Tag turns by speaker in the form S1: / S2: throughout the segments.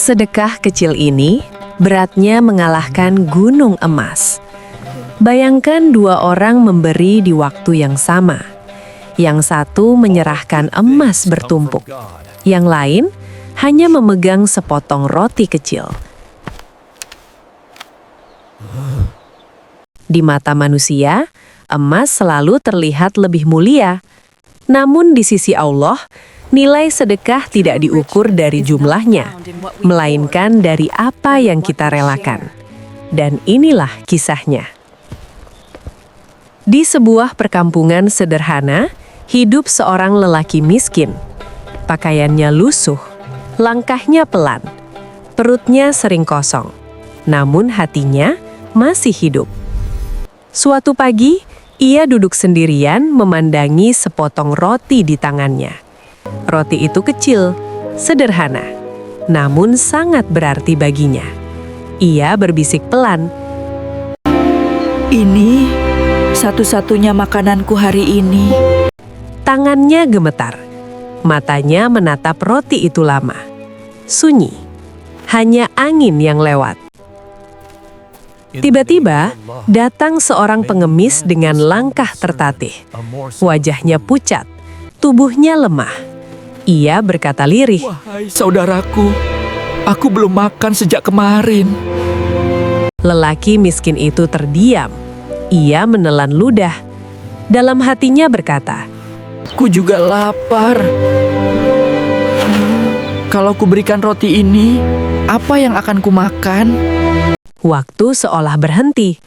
S1: Sedekah kecil ini beratnya mengalahkan gunung emas. Bayangkan dua orang memberi di waktu yang sama. Yang satu menyerahkan emas bertumpuk, yang lain hanya memegang sepotong roti kecil. Di mata manusia, emas selalu terlihat lebih mulia. Namun di sisi Allah, nilai sedekah tidak diukur dari jumlahnya, melainkan dari apa yang kita relakan. Dan inilah kisahnya. Di sebuah perkampungan sederhana, hidup seorang lelaki miskin. Pakaiannya lusuh, langkahnya pelan, perutnya sering kosong, namun hatinya masih hidup. Suatu pagi, ia duduk sendirian memandangi sepotong roti di tangannya. Roti itu kecil, sederhana, namun sangat berarti baginya. Ia berbisik pelan,
S2: "Ini satu-satunya makananku hari ini."
S1: Tangannya gemetar, matanya menatap roti itu lama. Sunyi, hanya angin yang lewat. Tiba-tiba, datang seorang pengemis dengan langkah tertatih. Wajahnya pucat, tubuhnya lemah. Ia berkata lirih,
S2: "Wahai saudaraku, aku belum makan sejak kemarin."
S1: Lelaki miskin itu terdiam. Ia menelan ludah. Dalam hatinya berkata,
S2: "Ku juga lapar. Kalau kuberikan roti ini, apa yang akan kumakan?"
S1: Waktu seolah berhenti.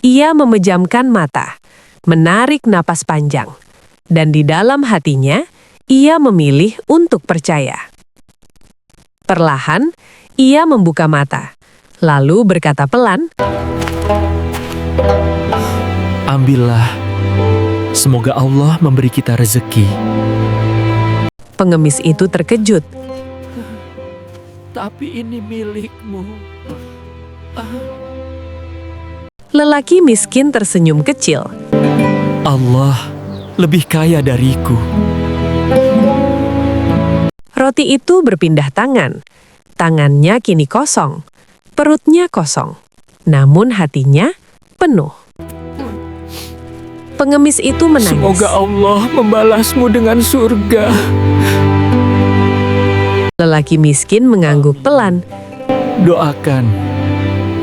S1: Ia memejamkan mata, menarik napas panjang, dan di dalam hatinya, ia memilih untuk percaya. Perlahan, ia membuka mata, lalu berkata pelan,
S2: "Ambillah. Semoga Allah memberi kita rezeki."
S1: Pengemis itu terkejut.
S2: "Tapi ini milikmu."
S1: Lelaki miskin tersenyum kecil.
S2: "Allah lebih kaya dariku."
S1: Roti itu berpindah tangan. Tangannya kini kosong, perutnya kosong, namun hatinya penuh. Pengemis itu menangis.
S2: "Semoga Allah membalasmu dengan surga."
S1: Lelaki miskin mengangguk pelan.
S2: "Doakan,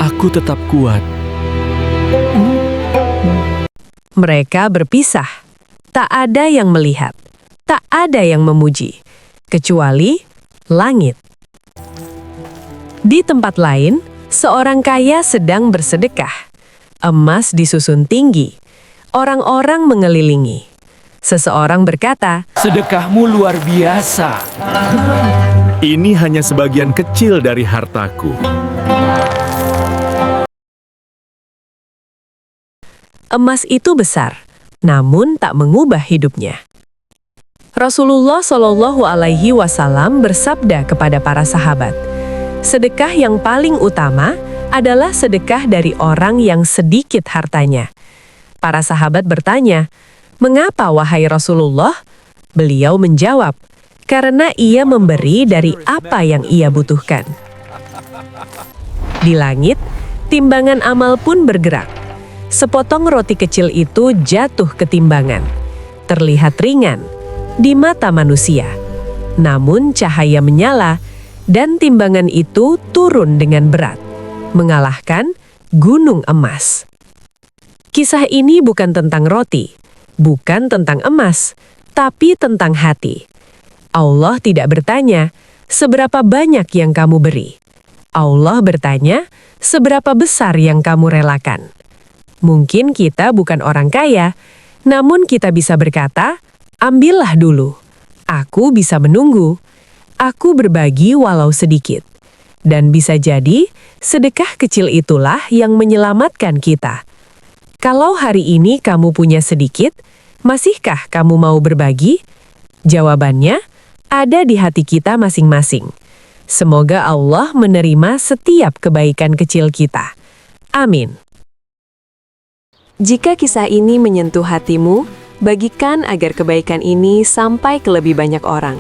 S2: aku tetap kuat."
S1: Mereka berpisah. Tak ada yang melihat, tak ada yang memuji, kecuali langit. Di tempat lain, seorang kaya sedang bersedekah. Emas disusun tinggi. Orang-orang mengelilingi. Seseorang berkata,
S2: "Sedekahmu luar biasa."
S3: Ini hanya sebagian kecil dari hartaku.
S1: emas itu besar, namun tak mengubah hidupnya. Rasulullah Shallallahu Alaihi Wasallam bersabda kepada para sahabat, sedekah yang paling utama adalah sedekah dari orang yang sedikit hartanya. Para sahabat bertanya, "Mengapa wahai Rasulullah?" Beliau menjawab, "Karena ia memberi dari apa yang ia butuhkan." Di langit, timbangan amal pun bergerak. Sepotong roti kecil itu jatuh ke timbangan. Terlihat ringan di mata manusia. Namun cahaya menyala dan timbangan itu turun dengan berat, mengalahkan gunung emas. Kisah ini bukan tentang roti, bukan tentang emas, tapi tentang hati. Allah tidak bertanya, seberapa banyak yang kamu beri. Allah bertanya, seberapa besar yang kamu relakan. Mungkin kita bukan orang kaya, namun kita bisa berkata, ambillah dulu. Aku bisa menunggu. Aku berbagi walau sedikit. Dan bisa jadi, sedekah kecil itulah yang menyelamatkan kita. Kalau hari ini kamu punya sedikit, masihkah kamu mau berbagi? Jawabannya ada di hati kita masing-masing. Semoga Allah menerima setiap kebaikan kecil kita. Amin. Jika kisah ini menyentuh hatimu, bagikan agar kebaikan ini sampai ke lebih banyak orang.